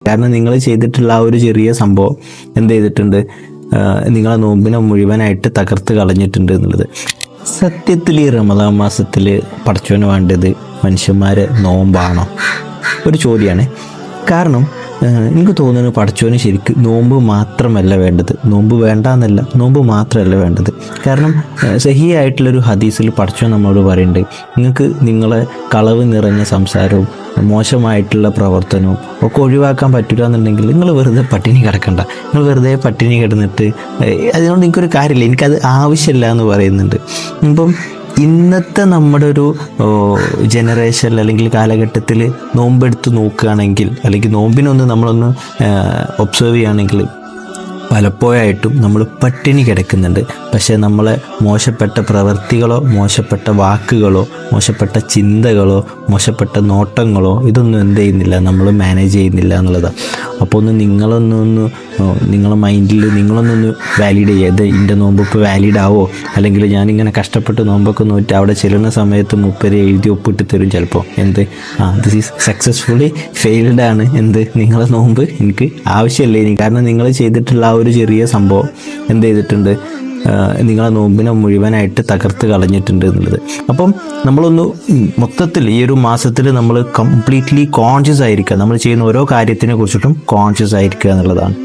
കാരണം നിങ്ങൾ ചെയ്തിട്ടുള്ള ആ ഒരു ചെറിയ സംഭവം എന്ത് ചെയ്തിട്ടുണ്ട്, നിങ്ങളെ നോമ്പിനെ മുഴുവനായിട്ട് തകർത്ത് കളഞ്ഞിട്ടുണ്ട് എന്നുള്ളത്. സത്യത്തിൽ ഈ റമദാൻ മാസത്തിൽ പടച്ചോന് വേണ്ടത് മനുഷ്യന്മാരെ നോമ്പാണോ? ഒരു ചോദ്യമാണ്. കാരണം എനിക്ക് തോന്നുന്നു പടച്ചോന് ശരിക്കും നോമ്പ് മാത്രമല്ല വേണ്ടത്, നോമ്പ് വേണ്ട എന്നല്ല, നോമ്പ് മാത്രമല്ല വേണ്ടത്. കാരണം സഹിയായിട്ടുള്ളൊരു ഹദീസിൽ പടച്ചോൻ നമ്മളോട് പറയുന്നുണ്ട്, നിങ്ങൾക്ക് നിങ്ങളെ കളവ് നിറഞ്ഞ സംസാരവും മോശമായിട്ടുള്ള പ്രവർത്തനവും ഒക്കെ ഒഴിവാക്കാൻ പറ്റില്ല എന്നുണ്ടെങ്കിൽ നിങ്ങൾ വെറുതെ പട്ടിണി കിടക്കണ്ട. നിങ്ങൾ വെറുതെ പട്ടിണി കിടന്നിട്ട് അതുകൊണ്ട് എനിക്കൊരു കാര്യമില്ല, എനിക്കത് ആവശ്യമില്ല എന്ന് പറയുന്നുണ്ട്. ഇപ്പം ഇന്നത്തെ നമ്മുടെ ഒരു ജനറേഷൻ അല്ലെങ്കിൽ കാലഘട്ടത്തിൽ നോമ്പെടുത്ത് നോക്കുകയാണെങ്കിൽ, അല്ലെങ്കിൽ നോമ്പിനൊന്ന് നമ്മളൊന്ന് ഒബ്സർവ് ചെയ്യുകയാണെങ്കിൽ പലപ്പോഴായിട്ടും നമ്മൾ പട്ടിണി കിടക്കുന്നുണ്ട്. പക്ഷേ നമ്മളെ മോശപ്പെട്ട പ്രവൃത്തികളോ മോശപ്പെട്ട വാക്കുകളോ മോശപ്പെട്ട ചിന്തകളോ മോശപ്പെട്ട നോട്ടങ്ങളോ ഇതൊന്നും എന്ത് ചെയ്യുന്നില്ല, നമ്മൾ മാനേജ് ചെയ്യുന്നില്ല എന്നുള്ളതാണ്. അപ്പോൾ ഒന്ന് നിങ്ങളെ മൈൻഡിൽ നിങ്ങളൊന്നൊന്ന് വാലിഡ് ചെയ്യുക. ഇത് എൻ്റെ നോമ്പ് ഇപ്പോൾ വാലിഡ് ആവോ, അല്ലെങ്കിൽ ഞാനിങ്ങനെ കഷ്ടപ്പെട്ട് നോമ്പൊക്കെ നോറ്റ് അവിടെ ചെല്ലുന്ന സമയത്ത് മുപ്പര് എഴുതി ഒപ്പിട്ട് തരും ചിലപ്പോൾ, എന്ത് ദിസ് ഈസ് സക്സസ്ഫുള്ളി ഫെയിൽഡ് ആണ്, എന്ത് നിങ്ങളെ നോമ്പ് എനിക്ക് ആവശ്യമില്ല ഇനി. കാരണം നിങ്ങൾ ചെയ്തിട്ടുള്ള ആ ഒരു ചെറിയ സംഭവം എന്ത് ചെയ്തിട്ടുണ്ട്, നിങ്ങളെ നോമ്പിനെ മുഴുവനായിട്ട് തകർത്ത് കളഞ്ഞിട്ടുണ്ട് എന്നുള്ളത്. അപ്പം നമ്മളൊന്ന് മൊത്തത്തിൽ ഈ ഒരു മാസത്തിൽ നമ്മൾ കംപ്ലീറ്റ്ലി കോൺഷ്യസ് ആയിരിക്കുക, നമ്മൾ ചെയ്യുന്ന ഓരോ കാര്യത്തിനെ കുറിച്ചിട്ടും കോൺഷ്യസ് ആയിരിക്കുക എന്നുള്ളതാണ്.